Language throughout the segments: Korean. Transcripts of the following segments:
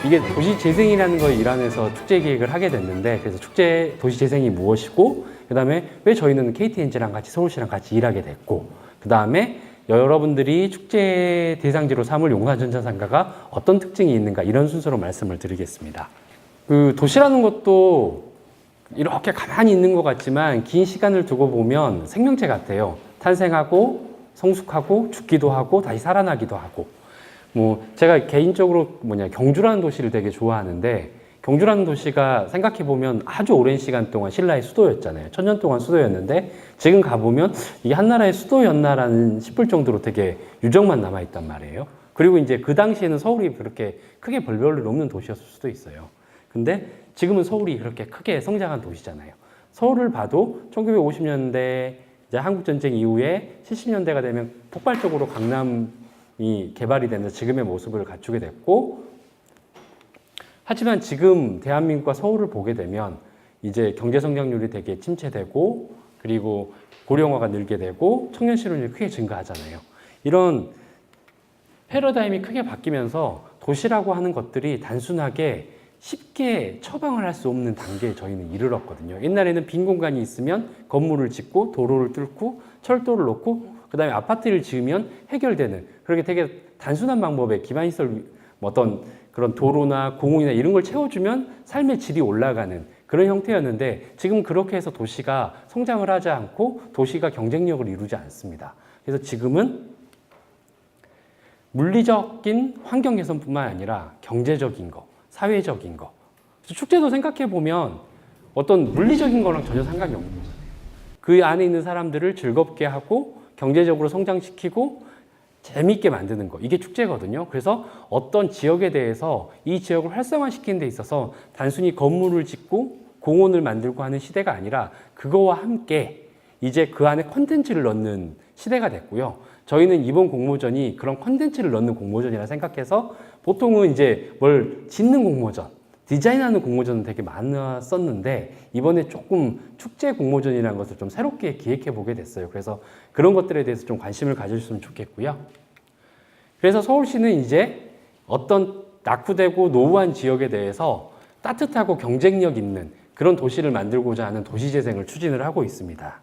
이게 도시재생이라는 거 일환에서 축제 기획을 하게 됐는데, 그래서 축제 도시재생이 무엇이고, 그 다음에 왜 저희는 KTNG랑 같이 서울시랑 같이 일하게 됐고, 그 다음에 여러분들이 축제 대상지로 삼을 용산전자상가가 어떤 특징이 있는가, 이런 순서로 말씀을 드리겠습니다. 그 도시라는 것도 이렇게 가만히 있는 것 같지만 긴 시간을 두고 보면 생명체 같아요. 탄생하고 성숙하고 죽기도 하고 다시 살아나기도 하고. 뭐 제가 개인적으로 경주라는 도시를 되게 좋아하는데, 경주라는 도시가 생각해 보면 아주 오랜 시간 동안 신라의 수도였잖아요. 1000년 동안 수도였는데 지금 가보면 이게 한나라의 수도였나라는 싶을 정도로 되게 유적만 남아 있단 말이에요. 그리고 이제 그 당시에는 서울이 그렇게 크게 별별로 없는 도시였을 수도 있어요. 근데 지금은 서울이 그렇게 크게 성장한 도시잖아요. 서울을 봐도 1950년대 이제 한국전쟁 이후에 70년대가 되면 폭발적으로 강남이 개발이 되면서 지금의 모습을 갖추게 됐고, 하지만 지금 대한민국과 서울을 보게 되면 이제 경제 성장률이 되게 침체되고, 그리고 고령화가 늘게 되고 청년 실업률이 크게 증가하잖아요. 이런 패러다임이 크게 바뀌면서 도시라고 하는 것들이 단순하게 쉽게 처방을 할 수 없는 단계에 저희는 이르렀거든요. 옛날에는 빈 공간이 있으면 건물을 짓고 도로를 뚫고 철도를 놓고 그 다음에 아파트를 지으면 해결되는, 그렇게 되게 단순한 방법에 기반시설 어떤 그런 도로나 공원이나 이런 걸 채워주면 삶의 질이 올라가는 그런 형태였는데, 지금 그렇게 해서 도시가 성장을 하지 않고 도시가 경쟁력을 이루지 않습니다. 그래서 지금은 물리적인 환경 개선뿐만 아니라 경제적인 거, 사회적인 거. 축제도 생각해 보면 어떤 물리적인 거랑 전혀 상관이 없는 거잖아요. 그 안에 있는 사람들을 즐겁게 하고 경제적으로 성장시키고 재미있게 만드는 거, 이게 축제거든요. 그래서 어떤 지역에 대해서 이 지역을 활성화시키는 데 있어서 단순히 건물을 짓고 공원을 만들고 하는 시대가 아니라 그거와 함께 이제 그 안에 콘텐츠를 넣는 시대가 됐고요. 저희는 이번 공모전이 그런 콘텐츠를 넣는 공모전이라 생각해서 보통은 이제 뭘 짓는 공모전, 디자인하는 공모전은 되게 많았었는데 이번에 조금 축제 공모전이라는 것을 좀 새롭게 기획해 보게 됐어요. 그래서 그런 것들에 대해서 좀 관심을 가져주셨으면 좋겠고요. 그래서 서울시는 이제 어떤 낙후되고 노후한 지역에 대해서 따뜻하고 경쟁력 있는 그런 도시를 만들고자 하는 도시재생을 추진을 하고 있습니다.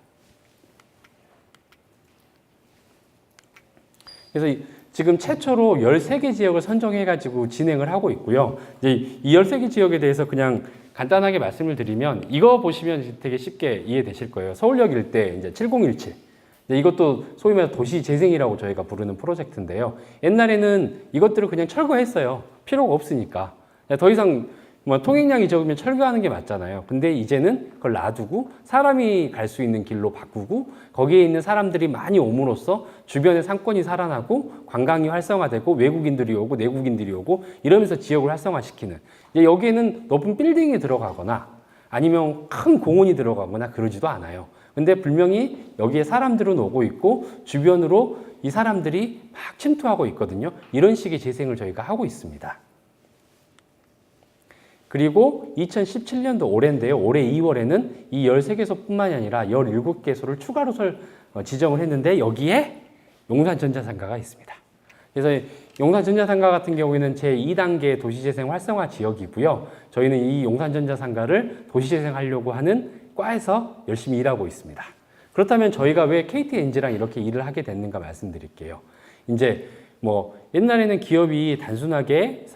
그래서 지금 최초로 13개 지역을 선정해가지고 진행을 하고 있고요. 이제 이 13개 지역에 대해서 그냥 간단하게 말씀을 드리면 이거 보시면 되게 쉽게 이해되실 거예요. 서울역 일대 이제 7017. 이것도 소위 말해서 도시재생이라고 저희가 부르는 프로젝트인데요. 옛날에는 이것들을 그냥 철거했어요. 필요가 없으니까. 더 이상 통행량이 적으면 철거하는 게 맞잖아요. 근데 이제는 그걸 놔두고 사람이 갈 수 있는 길로 바꾸고 거기에 있는 사람들이 많이 옴으로써 주변의 상권이 살아나고 관광이 활성화되고 외국인들이 오고 내국인들이 오고 이러면서 지역을 활성화시키는, 여기에는 높은 빌딩이 들어가거나 아니면 큰 공원이 들어가거나 그러지도 않아요. 근데 분명히 여기에 사람들은 오고 있고 주변으로 이 사람들이 막 침투하고 있거든요. 이런 식의 재생을 저희가 하고 있습니다. 그리고 2017년도 올해인데요. 올해 2월에는 이 13개소뿐만이 아니라 17개소를 추가로 지정을 했는데 여기에 용산전자상가가 있습니다. 그래서 용산전자상가 같은 경우에는 제2단계 도시재생 활성화 지역이고요. 저희는 이 용산전자상가를 도시재생하려고 하는 과에서 열심히 일하고 있습니다. 그렇다면 저희가 왜 KTNG랑 이렇게 일을 하게 됐는가 말씀드릴게요. 이제 옛날에는 기업이 단순하게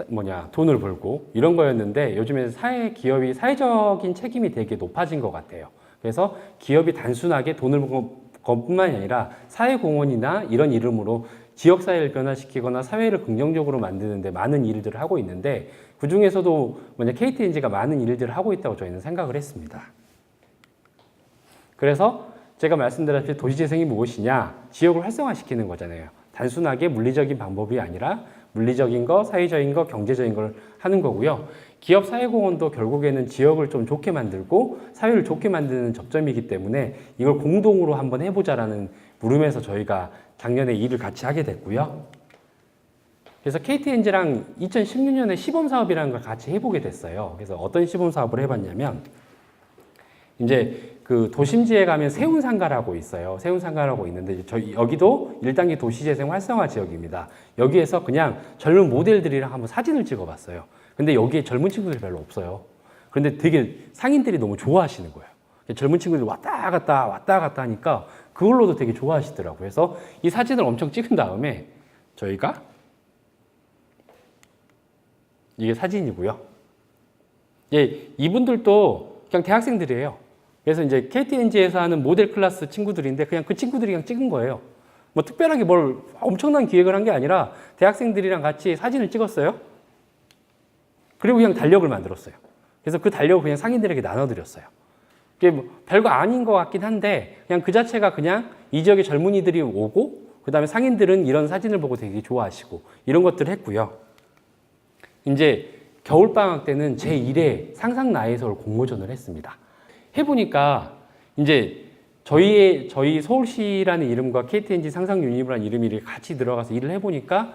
돈을 벌고 이런 거였는데 요즘에는 기업이 사회적인 책임이 되게 높아진 것 같아요. 그래서 기업이 단순하게 돈을 버는 것뿐만이 아니라 사회공헌이나 이런 이름으로 지역사회를 변화시키거나 사회를 긍정적으로 만드는데 많은 일들을 하고 있는데 그 중에서도 KTNG가 많은 일들을 하고 있다고 저희는 생각을 했습니다. 그래서 제가 말씀드렸듯이 도시재생이 무엇이냐? 지역을 활성화시키는 거잖아요. 단순하게 물리적인 방법이 아니라 물리적인 거, 사회적인 거, 경제적인 걸 하는 거고요. 기업 사회공헌도 결국에는 지역을 좀 좋게 만들고 사회를 좋게 만드는 접점이기 때문에 이걸 공동으로 한번 해보자라는 물음에서 저희가 작년에 일을 같이 하게 됐고요. 그래서 KTNG랑 2016년에 시범사업이라는 걸 같이 해보게 됐어요. 그래서 어떤 시범사업을 해봤냐면 이제 그 도심지에 가면 세운상가라고 있어요. 세운상가라고 있는데 여기도 1단계 도시재생 활성화 지역입니다. 여기에서 그냥 젊은 모델들이랑 한번 사진을 찍어봤어요. 근데 여기에 젊은 친구들이 별로 없어요. 그런데 되게 상인들이 너무 좋아하시는 거예요. 젊은 친구들이 왔다 갔다 하니까 그걸로도 되게 좋아하시더라고요. 그래서 이 사진을 엄청 찍은 다음에 저희가 이게 사진이고요. 예, 이분들도 그냥 대학생들이에요. 그래서 이제 KTNG에서 하는 모델 클래스 친구들인데 그냥 그 친구들이 그냥 찍은 거예요. 뭐 특별하게 뭘 엄청난 기획을 한 게 아니라 대학생들이랑 같이 사진을 찍었어요. 그리고 그냥 달력을 만들었어요. 그래서 그 달력을 그냥 상인들에게 나눠드렸어요. 이게 뭐 별거 아닌 것 같긴 한데 그냥 그 자체가 그냥 이 지역의 젊은이들이 오고 그 다음에 상인들은 이런 사진을 보고 되게 좋아하시고 이런 것들을 했고요. 이제 겨울방학 때는 제1회 상상나의 서울 공모전을 했습니다. 해보니까 이제 저희 서울시라는 이름과 KTNG 상상유니브라는 이름이 같이 들어가서 일을 해보니까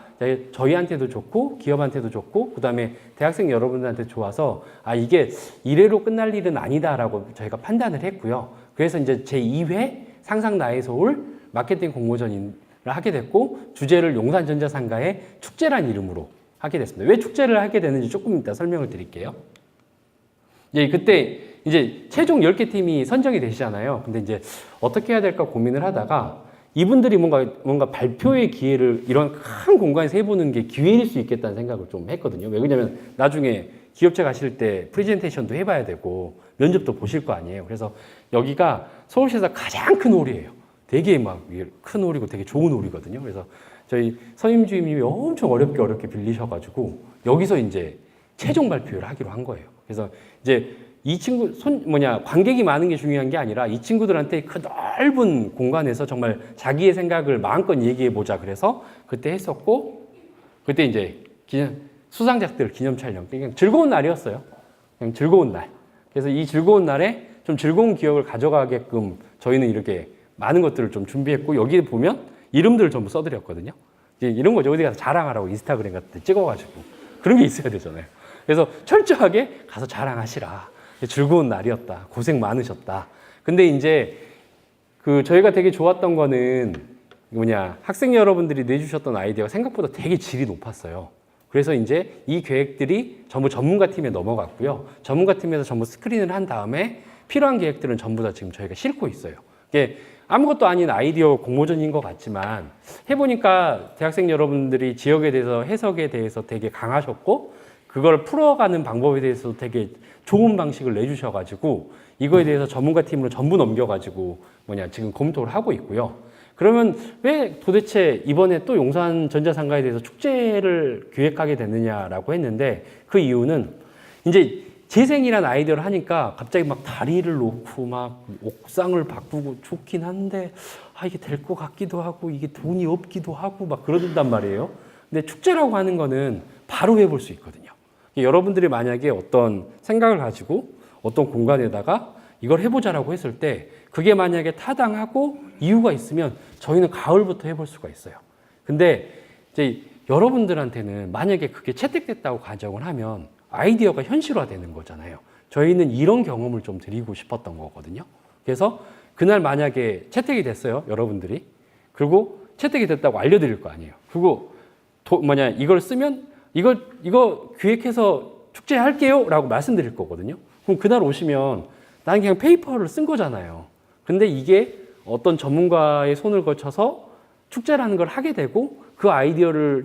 저희한테도 좋고 기업한테도 좋고 그 다음에 대학생 여러분들한테 좋아서 아 이게 1회로 끝날 일은 아니다라고 저희가 판단을 했고요. 그래서 이제 제2회 상상나의 서울 마케팅 공모전을 하게 됐고 주제를 용산전자상가의 축제란 이름으로 하게 됐습니다. 왜 축제를 하게 되는지 조금 이따 설명을 드릴게요. 예, 그때 이제 최종 10개 팀이 선정이 되시잖아요. 근데 이제 어떻게 해야 될까 고민을 하다가 이분들이 뭔가 발표의 기회를 이런 큰 공간에서 해보는 게 기회일 수 있겠다는 생각을 좀 했거든요. 왜 그러냐면 나중에 기업체 가실 때 프레젠테이션도 해봐야 되고 면접도 보실 거 아니에요. 그래서 여기가 서울시에서 가장 큰 홀이에요. 되게 막 큰 홀이고 되게 좋은 홀이거든요. 그래서 저희 선임주임님이 엄청 어렵게 빌리셔가지고 여기서 이제 최종 발표를 하기로 한 거예요. 그래서 이제 이 친구 관객이 많은 게 중요한 게 아니라 이 친구들한테 그 넓은 공간에서 정말 자기의 생각을 마음껏 얘기해 보자. 그래서 그때 했었고 그때 이제 수상작들 기념 촬영 그냥 즐거운 날이었어요. 그냥 즐거운 날. 그래서 이 즐거운 날에 좀 즐거운 기억을 가져가게끔 저희는 이렇게 많은 것들을 좀 준비했고 여기에 보면 이름들을 전부 써드렸거든요. 이제 이런 거죠. 어디 가서 자랑하라고 인스타그램 같은 데 찍어가지고 그런 게 있어야 되잖아요. 그래서 철저하게 가서 자랑하시라. 즐거운 날이었다. 고생 많으셨다. 근데 이제 저희가 되게 좋았던 거는 학생 여러분들이 내주셨던 아이디어가 생각보다 되게 질이 높았어요. 그래서 이제 이 계획들이 전부 전문가 팀에 넘어갔고요. 전문가 팀에서 전부 스크린을 한 다음에 필요한 계획들은 전부 다 지금 저희가 싣고 있어요. 이게 아무것도 아닌 아이디어 공모전인 것 같지만 해보니까 대학생 여러분들이 지역에 대해서 해석에 대해서 되게 강하셨고 그걸 풀어가는 방법에 대해서 되게 좋은 방식을 내주셔가지고 이거에 대해서 전문가 팀으로 전부 넘겨가지고 지금 검토를 하고 있고요. 그러면 왜 도대체 이번에 또 용산전자상가에 대해서 축제를 기획하게 됐느냐라고 했는데 그 이유는 이제 재생이란 아이디어를 하니까 갑자기 막 다리를 놓고 막 옥상을 바꾸고 좋긴 한데 이게 될 것 같기도 하고 이게 돈이 없기도 하고 막 그러단 말이에요. 근데 축제라고 하는 거는 바로 해볼 수 있거든요. 여러분들이 만약에 어떤 생각을 가지고 어떤 공간에다가 이걸 해보자라고 했을 때 그게 만약에 타당하고 이유가 있으면 저희는 가을부터 해볼 수가 있어요. 근데 이제 여러분들한테는 만약에 그게 채택됐다고 가정을 하면 아이디어가 현실화되는 거잖아요. 저희는 이런 경험을 좀 드리고 싶었던 거거든요. 그래서 그날 만약에 채택이 됐어요, 여러분들이. 그리고 채택이 됐다고 알려드릴 거 아니에요. 그리고 이걸 쓰면 이거 기획해서 축제할게요 라고 말씀드릴 거거든요. 그럼 그날 오시면 나는 그냥 페이퍼를 쓴 거잖아요. 근데 이게 어떤 전문가의 손을 거쳐서 축제라는 걸 하게 되고 그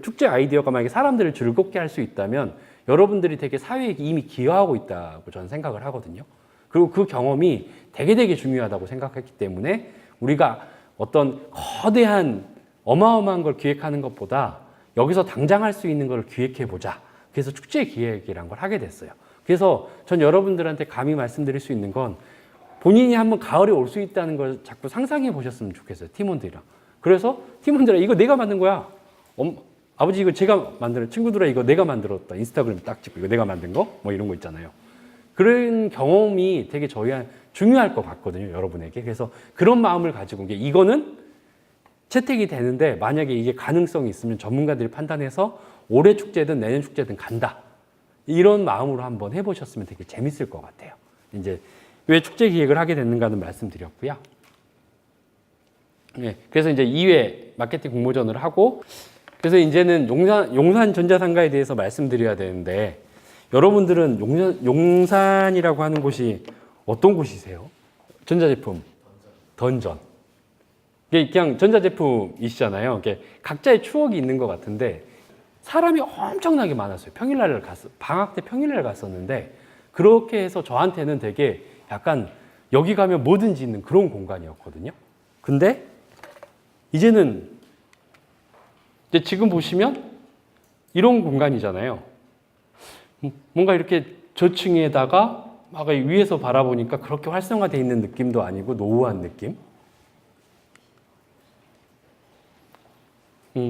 축제 아이디어가 만약에 사람들을 즐겁게 할 수 있다면 여러분들이 되게 사회에 이미 기여하고 있다고 저는 생각을 하거든요. 그리고 그 경험이 되게 중요하다고 생각했기 때문에 우리가 어떤 거대한 어마어마한 걸 기획하는 것보다 여기서 당장 할 수 있는 걸 기획해보자. 그래서 축제 기획이란 걸 하게 됐어요. 그래서 전 여러분들한테 감히 말씀드릴 수 있는 건 본인이 한번 가을에 올 수 있다는 걸 자꾸 상상해 보셨으면 좋겠어요. 팀원들이랑. 그래서 팀원들아 이거 내가 만든 거야. 아버지 이거 제가 만든 친구들아 이거 내가 만들었다. 인스타그램 딱 찍고 이거 내가 만든 거? 뭐 이런 거 있잖아요. 그런 경험이 되게 중요할 것 같거든요. 여러분에게. 그래서 그런 마음을 가지고 이거는 채택이 되는데 만약에 이게 가능성이 있으면 전문가들이 판단해서 올해 축제든 내년 축제든 간다. 이런 마음으로 한번 해보셨으면 되게 재밌을 것 같아요. 이제 왜 축제 기획을 하게 됐는가는 말씀드렸고요. 네, 그래서 이제 2회 마케팅 공모전을 하고 그래서 이제는 용산전자상가에 대해서 말씀드려야 되는데 여러분들은 용산이라고 하는 곳이 어떤 곳이세요? 전자제품. 던전. 이게 그냥 전자제품이시잖아요. 이게 각자의 추억이 있는 것 같은데 사람이 엄청나게 많았어요. 방학 때 평일날 갔었는데 그렇게 해서 저한테는 되게 약간 여기 가면 뭐든지 있는 그런 공간이었거든요. 근데 이제는 이제 지금 보시면 이런 공간이잖아요. 뭔가 이렇게 저층에다가 막 위에서 바라보니까 그렇게 활성화되어 있는 느낌도 아니고 노후한 느낌.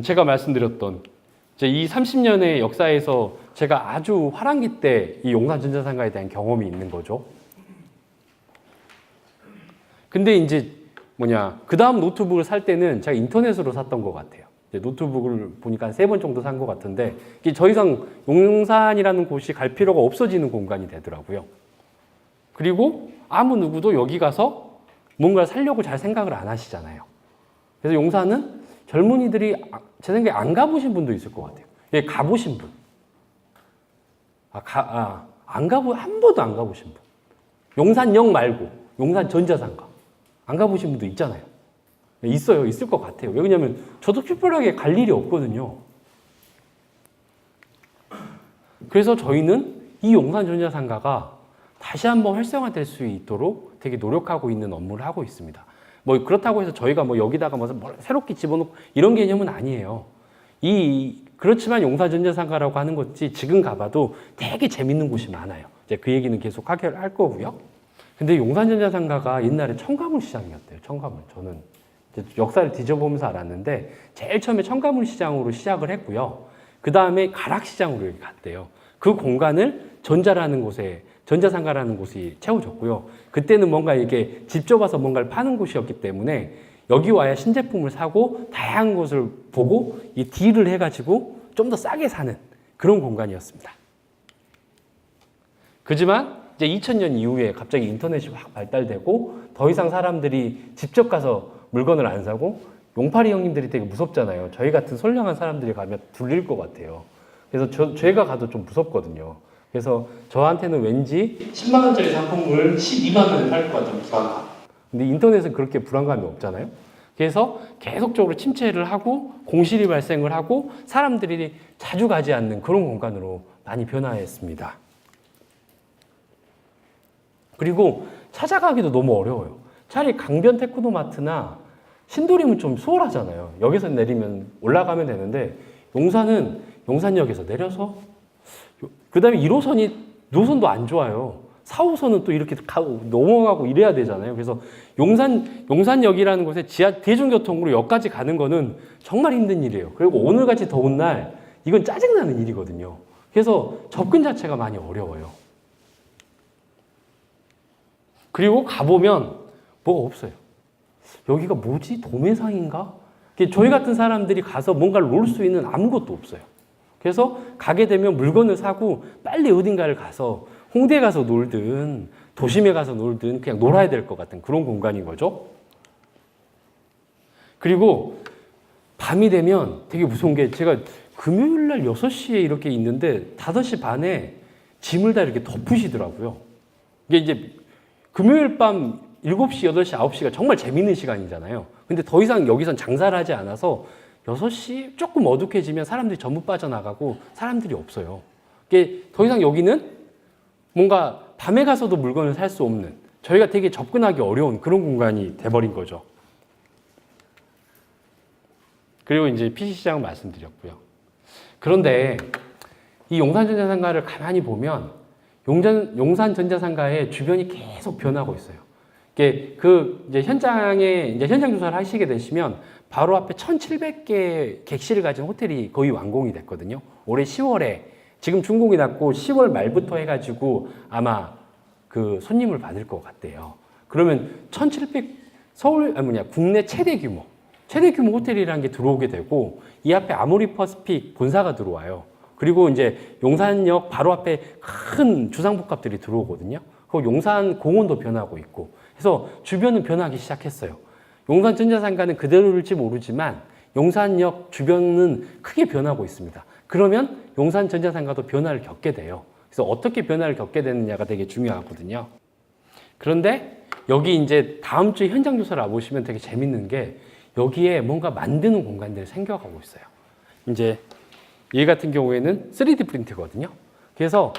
제가 말씀드렸던 이제 이 30년의 역사에서 제가 아주 화랑기 때 이 용산전자상가에 대한 경험이 있는 거죠. 근데 이제 그 다음 노트북을 살 때는 제가 인터넷으로 샀던 것 같아요. 노트북을 보니까 한 3번 정도 산 것 같은데 이게 더 이상 용산이라는 곳이 갈 필요가 없어지는 공간이 되더라고요. 그리고 아무 누구도 여기 가서 뭔가를 살려고 잘 생각을 안 하시잖아요. 그래서 용산은 젊은이들이 제 생각에 안 가보신 분도 있을 것 같아요. 예, 가보신 분. 한 번도 안 가보신 분. 용산역 말고 용산 전자상가. 안 가보신 분도 있잖아요. 있어요. 있을 것 같아요. 왜냐면 저도 특별하게 갈 일이 없거든요. 그래서 저희는 이 용산 전자상가가 다시 한번 활성화될 수 있도록 되게 노력하고 있는 업무를 하고 있습니다. 그렇다고 해서 저희가 여기다가 새롭게 집어넣고 이런 개념은 아니에요. 그렇지만 용산전자상가라고 하는 곳이 지금 가봐도 되게 재밌는 곳이 많아요. 이제 그 얘기는 계속 할 거고요. 근데 용산전자상가가 옛날에 첨가물 시장이었대요. 첨가물. 저는 이제 역사를 뒤져보면서 알았는데 제일 처음에 첨가물 시장으로 시작을 했고요. 그 다음에 가락시장으로 갔대요. 그 공간을 전자상가라는 곳이 채워줬고요. 그때는 뭔가 이렇게 직접 와서 뭔가를 파는 곳이었기 때문에 여기 와야 신제품을 사고 다양한 것을 보고 이 딜을 해가지고 좀 더 싸게 사는 그런 공간이었습니다. 그지만 이제 2000년 이후에 갑자기 인터넷이 확 발달되고 더 이상 사람들이 직접 가서 물건을 안 사고 용팔이 형님들이 되게 무섭잖아요. 저희 같은 선량한 사람들이 가면 둘릴 것 같아요. 그래서 제가 가도 좀 무섭거든요. 그래서 저한테는 왠지 10만 원짜리 상품을 12만 원에 팔 것 같은 불안감. 근데 인터넷은 그렇게 불안감이 없잖아요. 그래서 계속적으로 침체를 하고 공실이 발생을 하고 사람들이 자주 가지 않는 그런 공간으로 많이 변화했습니다. 그리고 찾아가기도 너무 어려워요. 차라리 강변 테크노마트나 신도림은 좀 수월하잖아요. 여기서 내리면 올라가면 되는데 용산은 용산역에서 내려서 그 다음에 1호선이 노선도 안 좋아요. 4호선은 또 이렇게 넘어가고 이래야 되잖아요. 그래서 용산역이라는 곳에 대중교통으로 역까지 가는 거는 정말 힘든 일이에요. 그리고 오늘같이 더운 날 이건 짜증나는 일이거든요. 그래서 접근 자체가 많이 어려워요. 그리고 가보면 뭐가 없어요. 여기가 뭐지? 도매상인가? 저희 같은 사람들이 가서 뭔가를 놓을 수 있는 아무것도 없어요. 그래서 가게 되면 물건을 사고 빨리 어딘가를 가서 홍대에 가서 놀든 도심에 가서 놀든 그냥 놀아야 될 것 같은 그런 공간인 거죠. 그리고 밤이 되면 되게 무서운 게 제가 금요일 날 6시에 이렇게 있는데 5시 반에 짐을 다 이렇게 덮으시더라고요. 이게 이제 금요일 밤 7시, 8시, 9시가 정말 재밌는 시간이잖아요. 근데 더 이상 여기선 장사를 하지 않아서 6시 조금 어둑해지면 사람들이 전부 빠져나가고 사람들이 없어요. 이게 더 이상 여기는 뭔가 밤에 가서도 물건을 살 수 없는 저희가 되게 접근하기 어려운 그런 공간이 돼버린 거죠. 그리고 이제 PC시장 말씀드렸고요. 그런데 이 용산전자상가를 가만히 보면 용산전자상가의 주변이 계속 변하고 있어요. 이게 이제 현장 조사를 하시게 되시면 바로 앞에 1,700개 객실을 가진 호텔이 거의 완공이 됐거든요. 올해 10월에 지금 준공이 났고 10월 말부터 해가지고 아마 그 손님을 받을 것 같대요. 그러면 1,700 국내 최대 규모 호텔이라는 게 들어오게 되고 이 앞에 아모리 퍼시픽 본사가 들어와요. 그리고 이제 용산역 바로 앞에 큰 주상복합들이 들어오거든요. 그 용산 공원도 변하고 있고 그래서 주변은 변하기 시작했어요. 용산전자상가는 그대로일지 모르지만 용산역 주변은 크게 변하고 있습니다. 그러면 용산전자상가도 변화를 겪게 돼요. 그래서 어떻게 변화를 겪게 되느냐가 되게 중요하거든요. 그런데 여기 이제 다음 주 현장 조사를 와보시면 되게 재밌는 게 여기에 뭔가 만드는 공간들이 생겨가고 있어요. 이제 얘 같은 경우에는 3D 프린트거든요. 그래서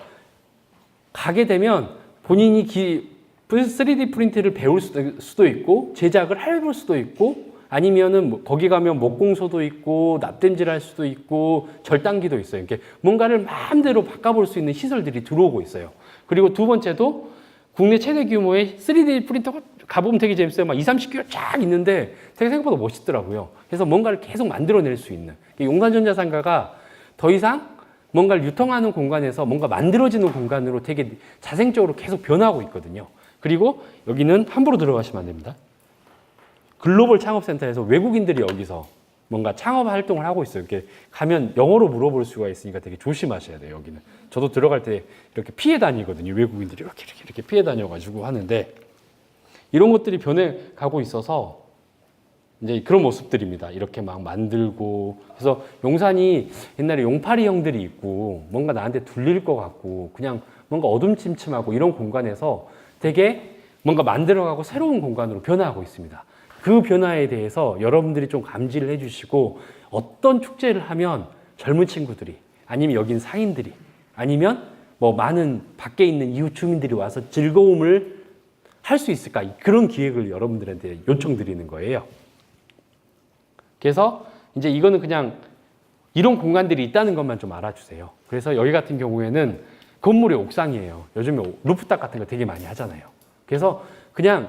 가게 되면 본인이 3D 프린트를 배울 수도 있고 제작을 해볼 수도 있고 아니면은 거기 가면 목공소도 있고 납땜질 할 수도 있고 절단기도 있어요. 이렇게 뭔가를 마음대로 바꿔볼 수 있는 시설들이 들어오고 있어요. 그리고 두 번째도 국내 최대 규모의 3D 프린터가 가보면 되게 재밌어요. 막 30kg 쫙 있는데 되게 생각보다 멋있더라고요. 그래서 뭔가를 계속 만들어낼 수 있는 용산전자상가가 더 이상 뭔가를 유통하는 공간에서 뭔가 만들어지는 공간으로 되게 자생적으로 계속 변하고 있거든요. 그리고 여기는 함부로 들어가시면 안 됩니다. 글로벌 창업센터에서 외국인들이 여기서 뭔가 창업 활동을 하고 있어요. 이렇게 가면 영어로 물어볼 수가 있으니까 되게 조심하셔야 돼요, 여기는. 저도 들어갈 때 이렇게 피해 다니거든요. 외국인들이 이렇게 피해 다녀가지고 하는데 이런 것들이 변해가고 있어서 이제 그런 모습들입니다. 이렇게 막 만들고. 그래서 용산이 옛날에 용파리 형들이 있고 뭔가 나한테 둘릴 것 같고 그냥 뭔가 어둠침침하고 이런 공간에서 되게 뭔가 만들어가고 새로운 공간으로 변화하고 있습니다. 그 변화에 대해서 여러분들이 좀 감지를 해주시고 어떤 축제를 하면 젊은 친구들이 아니면 여긴 상인들이 아니면 뭐 많은 밖에 있는 이웃 주민들이 와서 즐거움을 할 수 있을까 그런 기획을 여러분들한테 요청드리는 거예요. 그래서 이제 이거는 그냥 이런 공간들이 있다는 것만 좀 알아주세요. 그래서 여기 같은 경우에는 건물의 옥상이에요. 요즘에 루프탑 같은 거 되게 많이 하잖아요. 그래서 그냥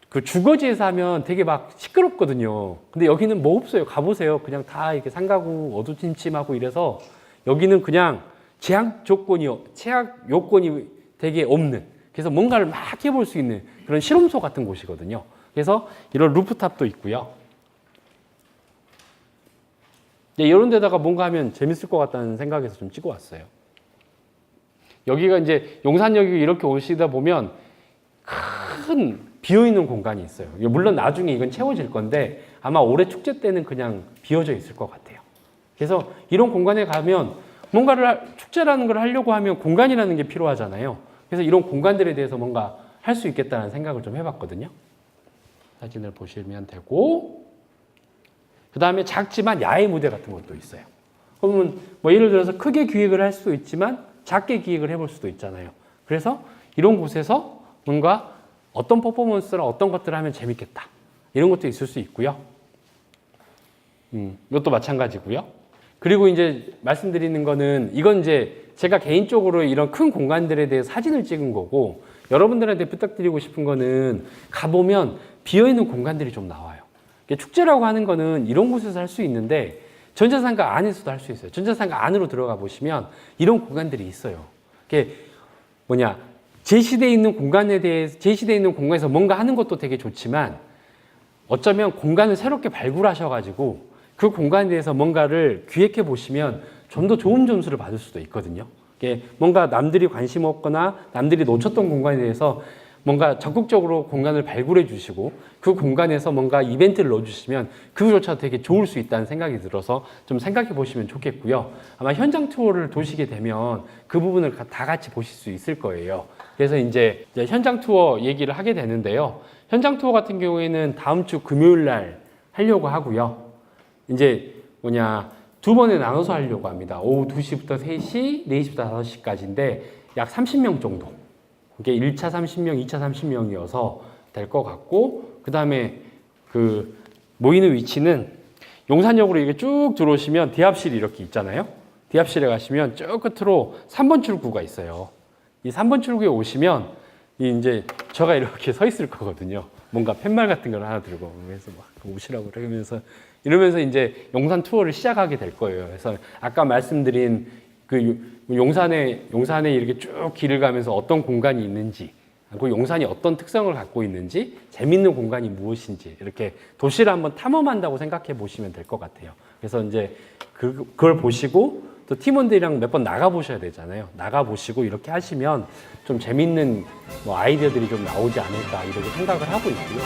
그 주거지에서 하면 되게 막 시끄럽거든요. 근데 여기는 뭐 없어요. 가보세요. 그냥 다 이렇게 상가고 어두침침하고 이래서 여기는 그냥 제약 요건이 되게 없는 그래서 뭔가를 막 해볼 수 있는 그런 실험소 같은 곳이거든요. 그래서 이런 루프탑도 있고요. 이런 데다가 뭔가 하면 재밌을 것 같다는 생각에서 좀 찍어왔어요. 여기가 이제 용산역이 이렇게 오시다 보면 큰 비어있는 공간이 있어요. 물론 나중에 이건 채워질 건데 아마 올해 축제 때는 그냥 비어져 있을 것 같아요. 그래서 이런 공간에 가면 뭔가를 축제라는 걸 하려고 하면 공간이라는 게 필요하잖아요. 그래서 이런 공간들에 대해서 뭔가 할 수 있겠다는 생각을 좀 해봤거든요. 사진을 보시면 되고 그 다음에 작지만 야외 무대 같은 것도 있어요. 그러면 뭐 예를 들어서 크게 기획을 할 수도 있지만 작게 기획을 해볼 수도 있잖아요. 그래서 이런 곳에서 뭔가 어떤 퍼포먼스나 어떤 것들을 하면 재밌겠다. 이런 것도 있을 수 있고요. 이것도 마찬가지고요. 그리고 이제 말씀드리는 거는 이건 이제 제가 개인적으로 이런 큰 공간들에 대해 사진을 찍은 거고 여러분들한테 부탁드리고 싶은 거는 가보면 비어있는 공간들이 좀 나와요. 축제라고 하는 거는 이런 곳에서 할 수 있는데 전자상가 안에서도 할 수 있어요. 전자상가 안으로 들어가 보시면 이런 공간들이 있어요. 그게 제시되어 있는 공간에서 뭔가 하는 것도 되게 좋지만 어쩌면 공간을 새롭게 발굴하셔가지고 그 공간에 대해서 뭔가를 기획해 보시면 좀 더 좋은 점수를 받을 수도 있거든요. 뭔가 남들이 관심 없거나 남들이 놓쳤던 공간에 대해서 뭔가 적극적으로 공간을 발굴해 주시고 그 공간에서 뭔가 이벤트를 넣어주시면 그조차 되게 좋을 수 있다는 생각이 들어서 좀 생각해 보시면 좋겠고요. 아마 현장 투어를 도시게 되면 그 부분을 다 같이 보실 수 있을 거예요. 그래서 이제 현장 투어 얘기를 하게 되는데요. 현장 투어 같은 경우에는 다음 주 금요일 날 하려고 하고요. 이제 두 번에 나눠서 하려고 합니다. 오후 2시부터 3시, 4시부터 5시까지인데 약 30명 정도. 이게 1차 30명, 2차 30명이어서 될 것 같고, 그 다음에 그 모이는 위치는 용산역으로 이렇게 쭉 들어오시면 대합실이 이렇게 있잖아요. 대합실에 가시면 쭉 끝으로 3번 출구가 있어요. 이 3번 출구에 오시면 이제 제가 이렇게 서 있을 거거든요. 뭔가 펜말 같은 걸 하나 들고 그래서 막 오시라고 이러면서 이제 용산 투어를 시작하게 될 거예요. 그래서 아까 말씀드린 그 용산에 이렇게 쭉 길을 가면서 어떤 공간이 있는지, 그 용산이 어떤 특성을 갖고 있는지, 재밌는 공간이 무엇인지 이렇게 도시를 한번 탐험한다고 생각해 보시면 될 것 같아요. 그래서 이제 그걸 보시고 또 팀원들이랑 몇 번 나가 보셔야 되잖아요. 나가 보시고 이렇게 하시면 좀 재밌는 아이디어들이 좀 나오지 않을까 이렇게 생각을 하고 있고요.